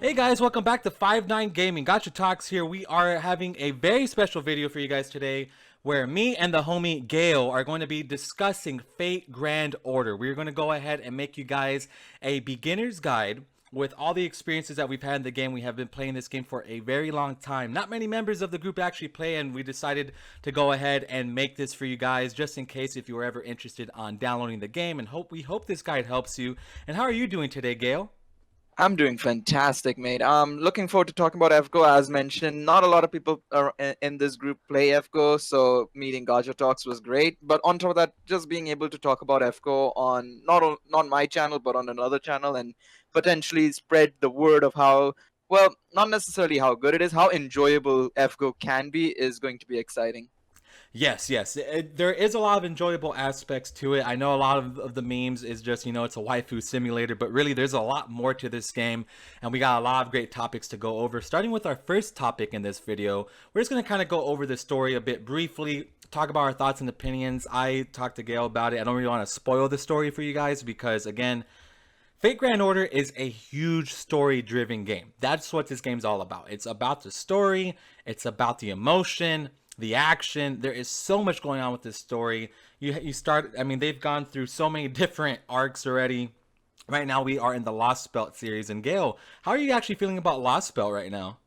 Hey guys, welcome back to Five Nine Gaming. Gotcha Talks here. We are having a very special video for you guys today where me and the homie Gale are going to be discussing Fate Grand Order. We're going to go ahead and make you guys a beginner's guide with all the experiences that we've had in the game. We have been playing this game for a very long time. Not many members of the group actually play, and we decided to go ahead and make this for you guys just in case if you were ever interested on downloading the game, and we hope this guide helps you. And how are you doing today, Gale? I'm doing fantastic, mate. Looking forward to talking about FGO. As mentioned, not a lot of people are in this group play FGO, so meeting Gacha Talks was great. But on top of that, just being able to talk about FGO on not my channel, but on another channel, and potentially spread the word of how well, not necessarily how good it is, how enjoyable FGO can be, is going to be exciting. Yes. There is a lot of enjoyable aspects to it. I know a lot of the memes is just, it's a waifu simulator, but really there's a lot more to this game, and we got a lot of great topics to go over. Starting with our first topic in this video, we're just going to kind of go over the story a bit briefly, talk about our thoughts and opinions. I talked to Gail about it. I don't really want to spoil the story for you guys because, again, Fate Grand Order is a huge story-driven game. That's what this game's all about. It's about the story, it's about the emotion, the action. There is so much going on with this story. You start, I mean, they've gone through so many different arcs already. Right now we are in the Lost Belt series. And Gale, how are you actually feeling about Lost Belt right now?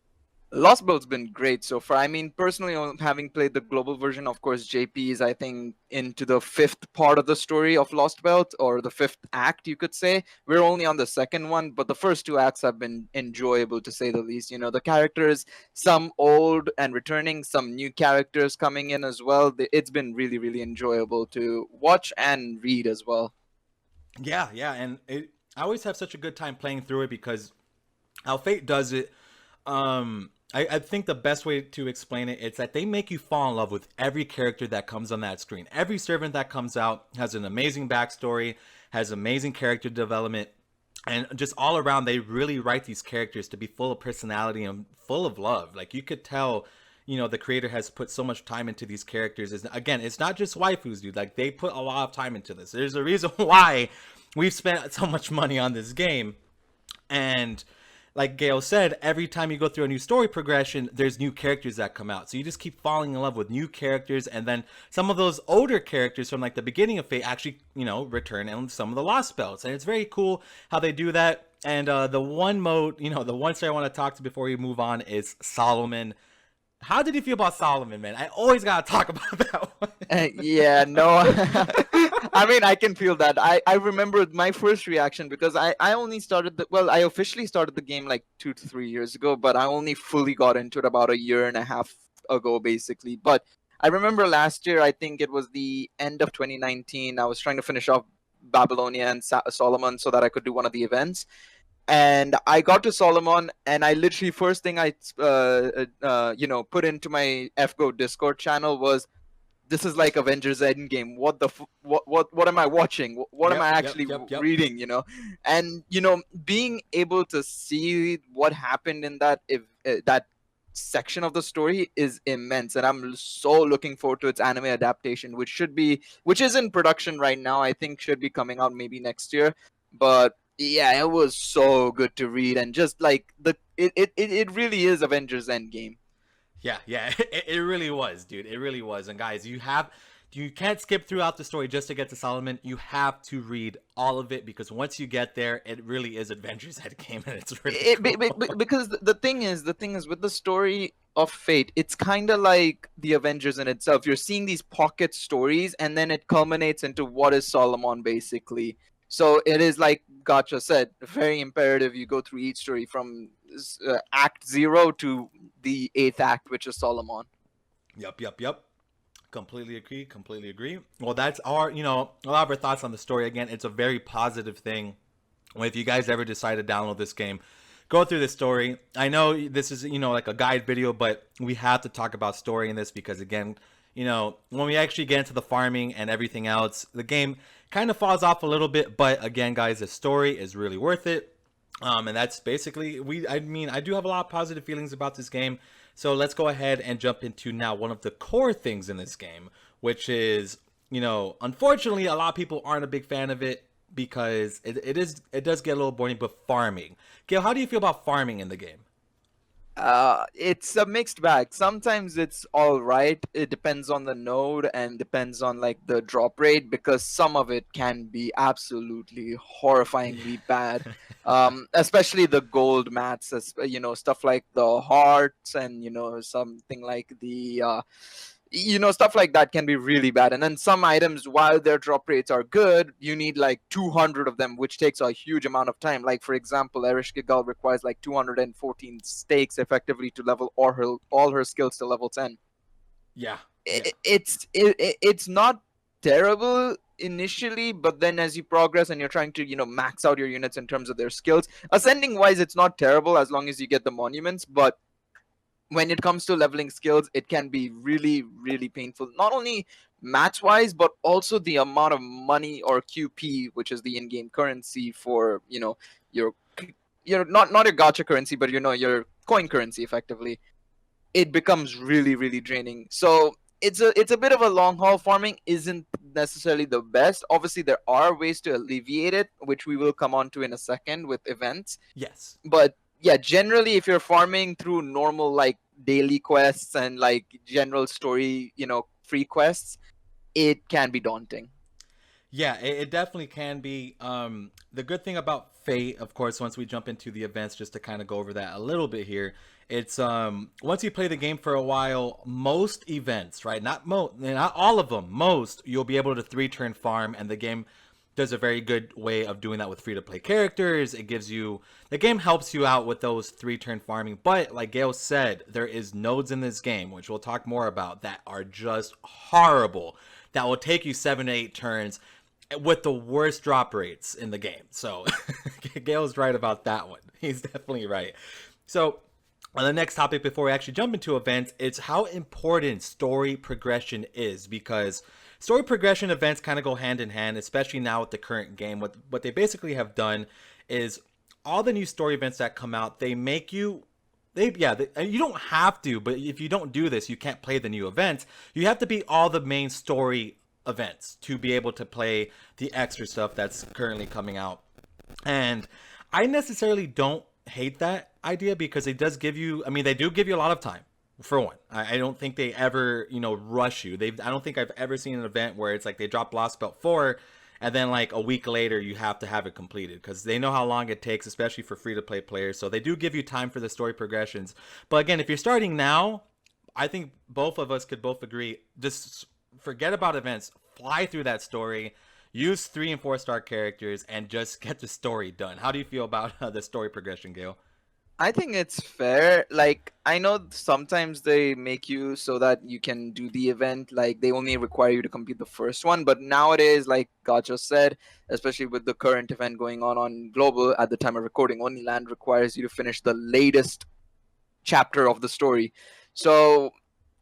Lost Belt's been great so far. I mean, personally, having played the global version, of course, JP is, I think, into the fifth part of the story of Lost Belt, or the fifth act, you could say. We're only on the second one, but the first two acts have been enjoyable, to say the least. You know, the characters, some old and returning, some new characters coming in as well. It's been really, really enjoyable to watch and read as well. Yeah, and I always have such a good time playing through it because how Fate does it, I think the best way to explain it is that they make you fall in love with every character that comes on that screen. Every servant that comes out has an amazing backstory, has amazing character development, and just all around they really write these characters to be full of personality and full of love. Like you could tell, the creator has put so much time into these characters. Again, it's not just waifus, dude. Like they put a lot of time into this. There's a reason why we've spent so much money on this game. And like Gail said, every time you go through a new story progression, there's new characters that come out. So you just keep falling in love with new characters, and then some of those older characters from like the beginning of Fate actually, return in some of the Lost Belts, and it's very cool how they do that. And the one mode, the one story I want to talk to before we move on is Solomon. How did you feel about Solomon, man? I always gotta talk about that one. Yeah, no. I mean, I can feel that. I remember my first reaction because I only started well, I officially started the game like 2 to 3 years ago, but I only fully got into it about a year and a half ago, basically. But I remember last year, I think it was the end of 2019, I was trying to finish off Babylonia and Solomon so that I could do one of the events. And I got to Solomon, and I literally first thing I put into my FGO Discord channel was, this is like Avengers Endgame. What the what am I watching? What am I Yep, yep, actually yep, yep. reading? And being able to see what happened in that section of the story is immense, and I'm so looking forward to its anime adaptation, which is in production right now. I think should be coming out maybe next year, but yeah, it was so good to read, and just like it really is Avengers Endgame. Yeah, it really was, dude. It really was. And guys, you can't skip throughout the story just to get to Solomon. You have to read all of it because once you get there, it really is Adventures Endgame, and it's really cool. Because the thing is with the story of Fate, it's kind of like the Avengers in itself. You're seeing these pocket stories, and then it culminates into what is Solomon, basically. So it is, like Gotcha said, very imperative you go through each story from Act Zero to the eighth act, which is Solomon. Yep. Completely agree. Completely agree. Well, that's our, a lot of our thoughts on the story. Again, it's a very positive thing. If you guys ever decide to download this game, go through the story. I know this is, like a guide video, but we have to talk about story in this because, again, when we actually get into the farming and everything else, the game kind of falls off a little bit. But again, guys, the story is really worth it. And that's basically I do have a lot of positive feelings about this game. So let's go ahead and jump into now one of the core things in this game, which is, unfortunately, a lot of people aren't a big fan of it. because it does get a little boring. But farming, Gail, how do you feel about farming in the game? It's a mixed bag. Sometimes it's all right. It depends on the node and depends on like the drop rate, because some of it can be absolutely horrifyingly bad. Especially the gold mats, stuff like the hearts, and something like the stuff like that can be really bad. And then some items, while their drop rates are good, you need like 200 of them, which takes a huge amount of time. Like, for example, Ereshkigal Gull requires like 214 stakes effectively to level all her skills to level 10. Yeah, It's not terrible initially, but then as you progress and you're trying to max out your units in terms of their skills, ascending wise, it's not terrible as long as you get the monuments. But when it comes to leveling skills, it can be really, really painful. Not only match wise, but also the amount of money, or QP, which is the in-game currency for your not your gacha currency, but your coin currency effectively. It becomes really, really draining. So it's a bit of a long haul. Farming isn't necessarily the best. Obviously, there are ways to alleviate it, which we will come on to in a second with events. yes. But yeah, generally, if you're farming through normal like daily quests and like general story, free quests, it can be daunting. Yeah, it definitely can be. The good thing about Fate, of course, once we jump into the events, just to kind of go over that a little bit here, it's once you play the game for a while, most events, right? Not all of them. Most you'll be able to 3-turn farm, and the game does a very good way of doing that with free to play characters. The game helps you out with those 3-turn farming. But like Gail said, there is nodes in this game, which we'll talk more about, that are just horrible. That will take you 7 to 8 turns with the worst drop rates in the game. So Gail's right about that one. He's definitely right. So on the next topic, before we actually jump into events, it's how important story progression is, because story progression events kind of go hand in hand, especially now with the current game. What they basically have done is all the new story events that come out, they make you you don't have to, but if you don't do this, you can't play the new events. You have to beat all the main story events to be able to play the extra stuff that's currently coming out. And I necessarily don't hate that idea, because it does give you, I mean, they do give you a lot of time. For one, I don't think they ever, rush you. I don't think I've ever seen an event where it's like they drop Lost Belt 4 and then like a week later you have to have it completed, because they know how long it takes, especially for free to play players. So they do give you time for the story progressions. But again, if you're starting now, I think both of us could both agree, just forget about events, fly through that story, use 3 and 4 star characters, and just get the story done. How do you feel about the story progression, Gail? I think it's fair. Like, I know sometimes they make you so that you can do the event, like they only require you to complete the first one. But nowadays, like God just said, especially with the current event going on global at the time of recording, only land requires you to finish the latest chapter of the story. So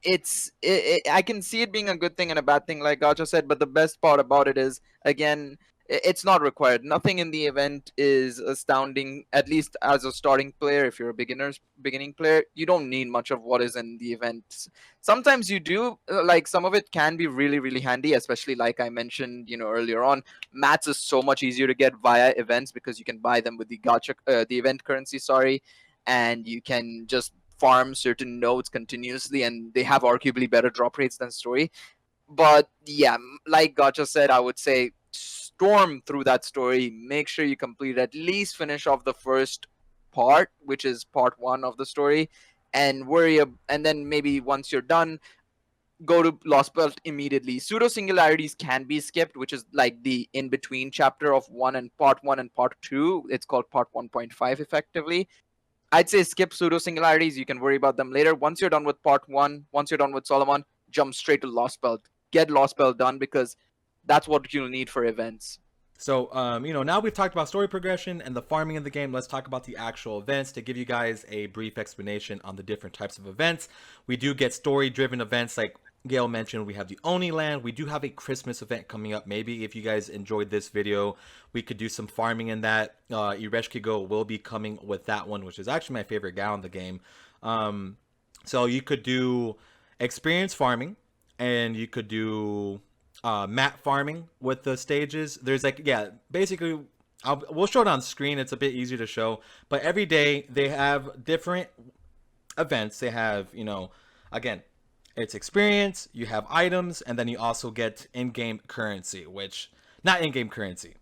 I can see it being a good thing and a bad thing, like Gacha said. But the best part about it is, again, it's not required. Nothing in the event is astounding, at least as a starting player. If you're a beginning player, you don't need much of what is in the event. Sometimes you do, like some of it can be really, really handy, especially like I mentioned, earlier on. Mats is so much easier to get via events, because you can buy them with the gacha, the event currency, sorry, and you can just farm certain nodes continuously, and they have arguably better drop rates than story. But yeah, like Gacha said, I would say storm through that story. Make sure you complete, at least finish off the first part, which is part 1 of the story, and and then maybe once you're done, go to Lost Belt immediately. Pseudo singularities can be skipped, which is like the in between chapter of part 1 and part 2. It's called part 1.5 effectively. I'd say skip pseudo singularities. You can worry about them later. Once you're done with part 1, once you're done with Solomon, jump straight to Lost Belt. Get Lost Belt done, because that's what you'll need for events. So, now we've talked about story progression and the farming of the game. Let's talk about the actual events to give you guys a brief explanation on the different types of events. We do get story-driven events like Gail mentioned. We have the Oni Land. We do have a Christmas event coming up. Maybe if you guys enjoyed this video, we could do some farming in that. Ereshkigal will be coming with that one, which is actually my favorite gal in the game. So you could do experience farming, and you could do map farming with the stages. There's like, yeah, basically, we'll show it on screen. It's a bit easier to show, but every day they have different events. They have, again, it's experience, you have items, and then you also get in-game currency, which not in-game currency.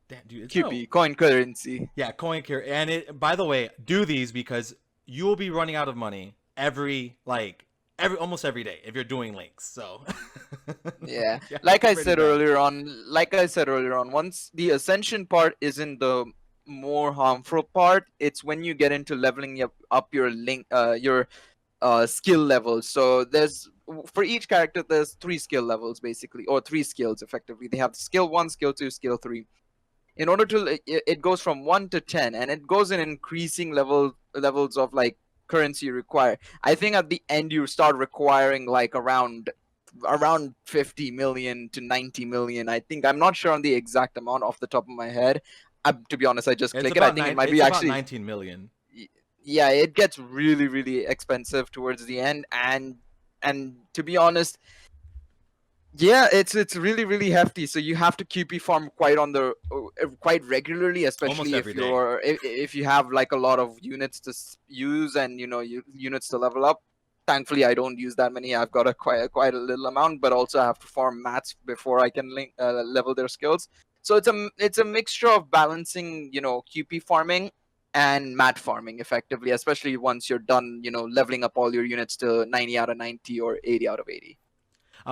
Damn, dude, it's QP, coin currency. yeah, coin care. And it, by the way, do these because you will be running out of money almost every day if you're doing links. So Yeah. yeah, Like I pretty said bad. earlier on, once the ascension part isn't the more harmful part, it's when you get into leveling up your skill levels. So for each character there's 3 skill levels basically, or 3 skills effectively. They have skill 1, skill 2, skill 3. In order to it goes from 1 to 10, and it goes in increasing levels of like currency you require. I think at the end you start requiring like around 50 million to 90 million. I think, I'm not sure on the exact amount off the top of my head. To be honest, I just It's click it. I about think it nine. might It's be about actually, 19 million. yeah, it gets really really expensive towards the end. And to be honest, yeah, it's really really hefty. So you have to QP farm quite regularly, especially Almost if every day. if you have like a lot of units to use, and units to level up. Thankfully, I don't use that many. I've got quite a little amount, but also I have to farm mats before I can level their skills. So it's a mixture of balancing, QP farming and mat farming effectively, especially once you're done, leveling up all your units to 90 out of 90 or 80 out of 80.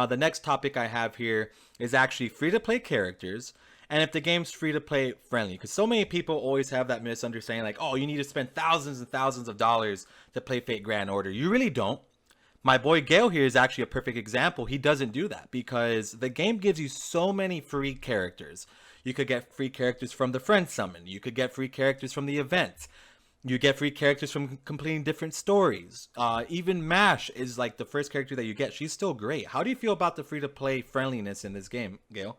The next topic I have here is actually free to play characters, and if the game's free to play friendly. Because so many people always have that misunderstanding, like, oh, you need to spend thousands and thousands of dollars to play Fate Grand Order. You really don't. My boy Gale here is actually a perfect example. He doesn't do that because the game gives you so many free characters. You could get free characters from the friend summon. You could get free characters from the event. You get free characters from completing different stories. Even Mash is like the first character that you get. She's still great. How do you feel about the free to play friendliness in this game, Gail?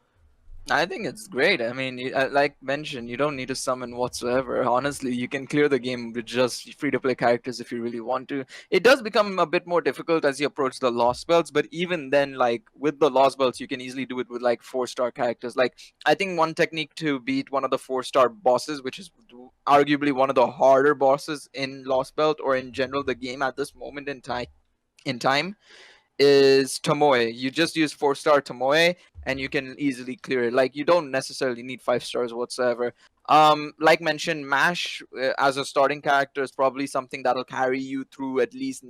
I think it's great. I mean, like mentioned, you don't need to summon whatsoever. Honestly, you can clear the game with just free-to-play characters if you really want to. It does become a bit more difficult as you approach the Lost Belts, but even then, like with the Lost Belts, you can easily do it with like 4-star characters. Like, I think one technique to beat one of the 4-star bosses, which is arguably one of the harder bosses in Lost Belt or in general the game at this moment in time, is Tomoe. You just use 4-star Tomoe and you can easily clear it. Like, you don't necessarily need 5 stars whatsoever. Like mentioned, Mash as a starting character is probably something that'll carry you through at least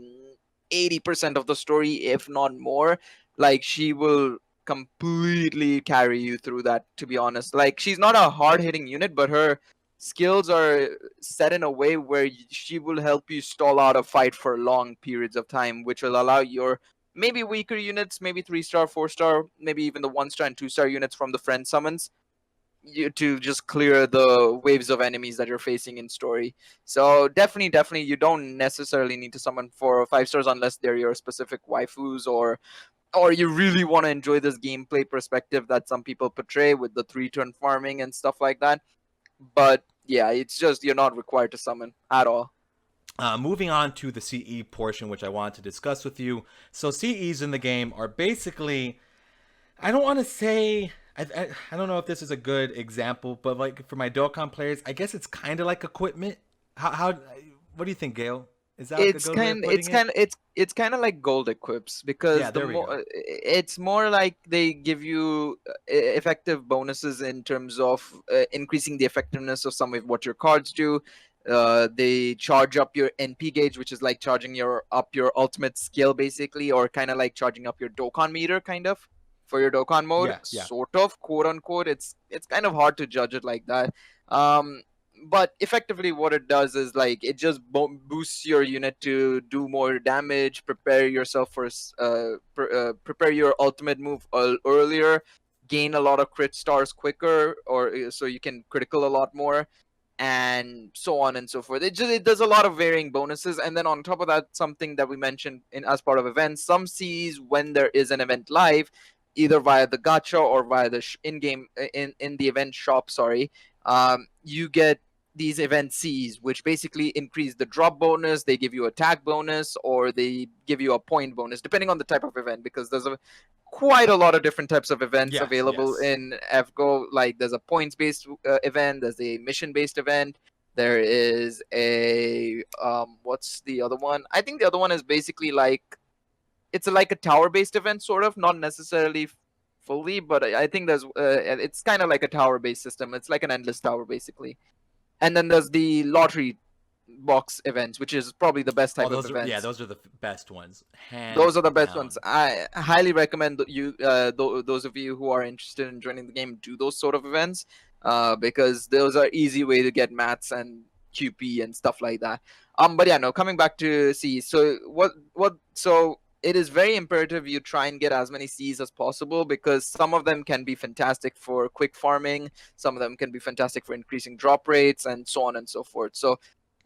80% of the story, if not more. Like, she will completely carry you through that, to be honest. Like, she's not a hard hitting unit, but her skills are set in a way where she will help you stall out a fight for long periods of time, which will allow your maybe weaker units, maybe 3-star, 4-star, maybe even the 1-star and 2-star units from the friend summons, you to just clear the waves of enemies that you're facing in story. So definitely, you don't necessarily need to summon 4 or 5 stars unless they're your specific waifus, or you really want to enjoy this gameplay perspective that some people portray with the 3-turn farming and stuff like that. But yeah, it's just you're not required to summon at all. Moving on to the CE portion, which I wanted to discuss with you. So CEs in the game are basically, I don't want to say, I don't know if this is a good example, but like for my Dokkan players, I guess it's kind of like equipment. What do you think, Gail? Is that like a It's good way of kind putting it's it? kind of it's kind of like gold equips, Yeah, because the there we go. more it's more like they give you effective bonuses in terms of increasing the effectiveness of some of what your cards do. They charge up your NP gauge, which is like charging your ultimate skill basically, or kind of like charging up your Dokkan meter, kind of, for your Dokkan mode, Yeah, yeah. sort of, quote unquote. It's kind of hard to judge it like that. Um, but effectively what it does is like it just boosts your unit to do more damage, prepare yourself for prepare your ultimate move earlier, gain a lot of crit stars quicker, or so you can critical a lot more, and so on and so forth. It does a lot of varying bonuses, and then on top of that, something that we mentioned in as part of events, some sees when there is an event live, either via the gacha or via the in-game in the event shop, sorry, you get these event Cs, which basically increase the drop bonus. They give you a tag bonus, or they give you a point bonus, depending on the type of event. Because there's quite a lot of different types of events Yes, available yes. in FGO. Like there's a points-based event, there's a mission-based event, there is a what's the other one? I think the other one is basically like it's like a tower-based event, sort of, not necessarily fully, but I think there's it's kind of like a tower-based system. It's like an endless tower basically. And then there's the lottery box events, which is probably the best Oh, type of events. those are the best ones, Those hands are the best down. ones. I highly recommend that you, those of you who are interested in joining the game, do those sort of events, because those are easy way to get mats and QP and stuff like that. But yeah, no. Coming back to Cs, so so it is very imperative you try and get as many Cs as possible, because some of them can be fantastic for quick farming, some of them can be fantastic for increasing drop rates, and so on and so forth. So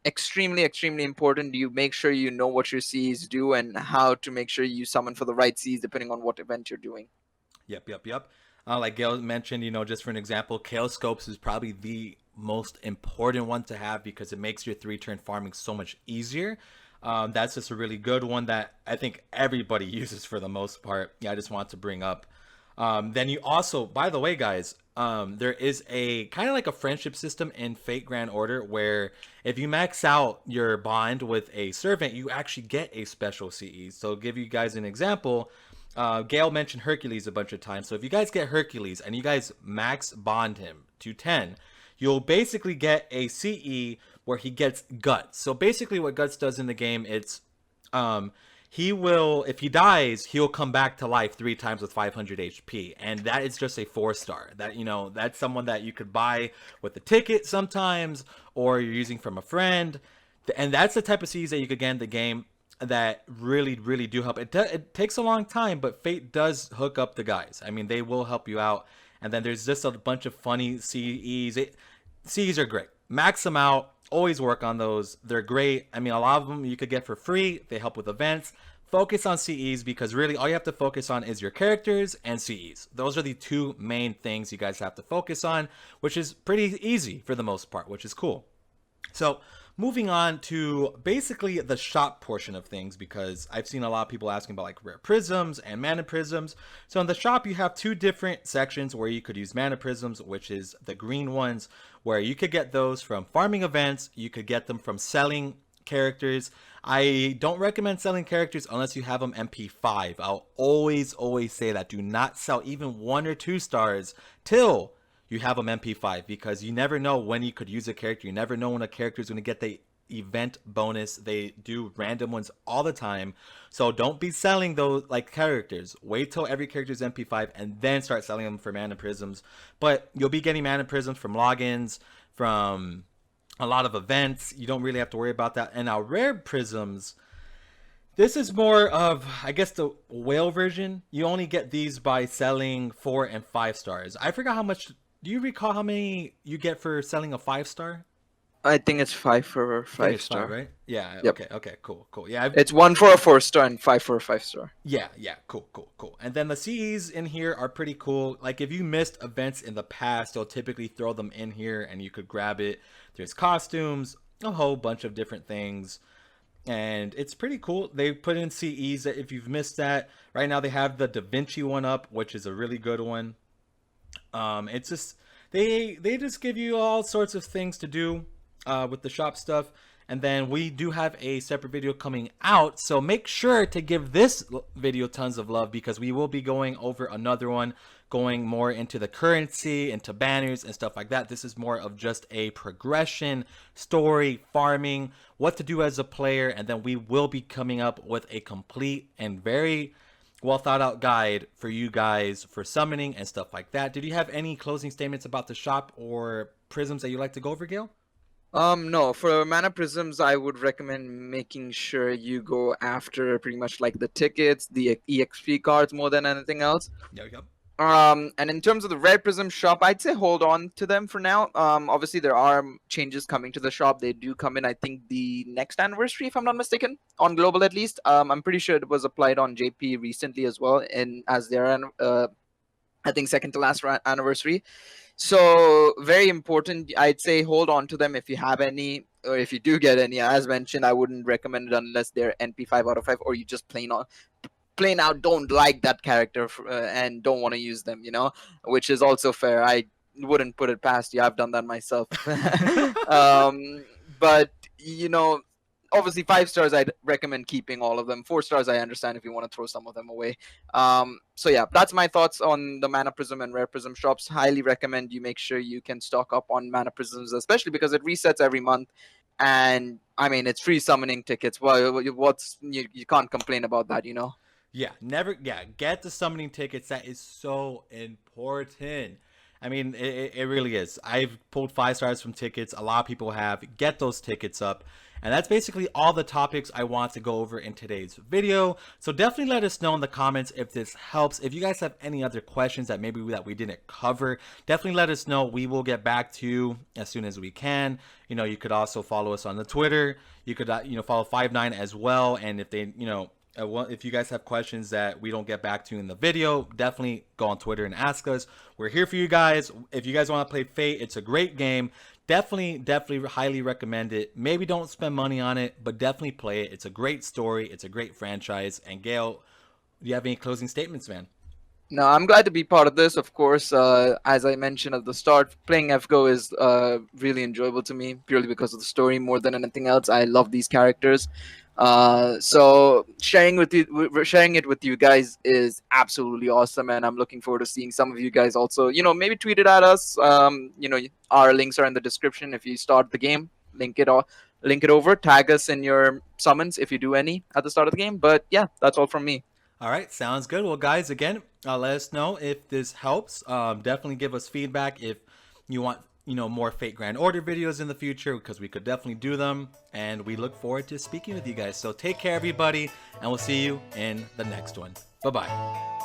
extremely important you make sure you know what your Cs do and how to make sure you summon for the right Cs depending on what event you're doing. Yep. Like Gail mentioned, just for an example, Kale Scopes is probably the most important one to have because it makes your 3-turn farming so much easier. That's just a really good one that I think everybody uses for the most part. Yeah, I just want to bring up. Then you also, by the way, guys, there is a kind of like a friendship system in Fate Grand Order where if you max out your bond with a servant, you actually get a special CE. So, give you guys an example. Gail mentioned Hercules a bunch of times. So, if you guys get Hercules and you guys max bond him to 10, you'll basically get a CE where he gets Guts. So, basically, what Guts does in the game, it's he will, if he dies, he'll come back to life 3 times with 500 HP, and that is just a 4-star. That that's someone that you could buy with a ticket sometimes, or you're using from a friend, and that's the type of Cs that you could get in the game that really do help. It takes a long time, but Fate does hook up the guys. I mean, they will help you out, and then there's just a bunch of funny CEs. Cs are great. Max them out. Always work on those. They're great. I mean, a lot of them you could get for free. They help with events. Focus on CEs because really all you have to focus on is your characters and CEs. Those are the 2 main things you guys have to focus on, which is pretty easy for the most part, which is cool. So moving on to basically the shop portion of things, because I've seen a lot of people asking about like rare prisms and mana prisms. So in the shop, you have 2 different sections where you could use mana prisms, which is the green ones, where you could get those from farming events. You could get them from selling characters. I don't recommend selling characters unless you have them MP5. I'll always say that. Do not sell even 1 or 2 stars till you have them MP5, because you never know when you could use a character. You never know when a character is going to get the event bonus. They do random ones all the time. So don't be selling those like characters. Wait till every character is MP5 and then start selling them for mana prisms. But you'll be getting mana prisms from logins, from a lot of events. You don't really have to worry about that. And now rare prisms, this is more of, I guess, the whale version. You only get these by selling 4 and 5 stars. I forgot how much. Do you recall how many you get for selling a 5-star? I think it's 5 for a I think it's 5, 5-star. right? Yeah. Yep. Okay. Cool. Yeah. It's 1 for a 4-star and 5 for a 5-star. Yeah. Cool. And then the CEs in here are pretty cool. Like if you missed events in the past, they'll typically throw them in here and you could grab it. There's costumes, a whole bunch of different things. And it's pretty cool. They put in CEs that if you've missed that, right now they have the Da Vinci one up, which is a really good one. It's just they just give you all sorts of things to do with the shop stuff. And then we do have a separate video coming out, so make sure to give this video tons of love, because we will be going over another one, going more into the currency, into banners and stuff like that. This is more of just a progression, story, farming, what to do as a player, and then we will be coming up with a complete and very well thought out guide for you guys for summoning and stuff like that. Did you have any closing statements about the shop or prisms that you'd like to go over, Gil? No, for mana prisms, I would recommend making sure you go after pretty much like the tickets, the EXP cards more than anything else. Yep. And in terms of the Red Prism shop, I'd say hold on to them for now. Obviously there are changes coming to the shop. They do come in, I think, the next anniversary, if I'm not mistaken, on global at least. I'm pretty sure it was applied on JP recently as well, and as their I think second to last anniversary. So very important. I'd say hold on to them if you have any, or if you do get any. As mentioned, I wouldn't recommend it unless they're NP5 out of 5, or you just plain out don't like that character and don't want to use them, which is also fair. I wouldn't put it past you. I've done that myself. But obviously 5 stars I'd recommend keeping all of them. 4 stars I understand if you want to throw some of them away. So yeah, that's my thoughts on the Mana Prism and Rare Prism shops. Highly recommend you make sure you can stock up on Mana Prisms, especially because it resets every month. And I mean, it's free summoning tickets. Well, you can't complain about that, Yeah, get the summoning tickets. That is so important. I mean, it really is. I've pulled 5 stars from tickets. A lot of people have. Get those tickets up. And that's basically all the topics I want to go over in today's video. So definitely let us know in the comments if this helps. If you guys have any other questions that we didn't cover, definitely let us know. We will get back to you as soon as we can. You could also follow us on the Twitter. You could, follow Five9 as well. And if they, if you guys have questions that we don't get back to in the video, definitely go on Twitter and ask us. We're here for you guys. If you guys want to play Fate, it's a great game. Definitely highly recommend it. Maybe don't spend money on it, but definitely play it. It's a great story. It's a great franchise. And Gail, do you have any closing statements, man? No, I'm glad to be part of this. Of course, as I mentioned at the start, playing FGO is really enjoyable to me purely because of the story more than anything else. I love these characters. So sharing it with you guys is absolutely awesome, and I'm looking forward to seeing some of you guys also. Maybe tweet it at us. Our links are in the description. If you start the game, link it over. Tag us in your summons if you do any at the start of the game. But yeah, that's all from me. All right, sounds good. Well, guys, again, let us know if this helps. Definitely give us feedback if you want, more Fate Grand Order videos in the future, because we could definitely do them. And we look forward to speaking with you guys. So take care, everybody, and we'll see you in the next one. Bye-bye.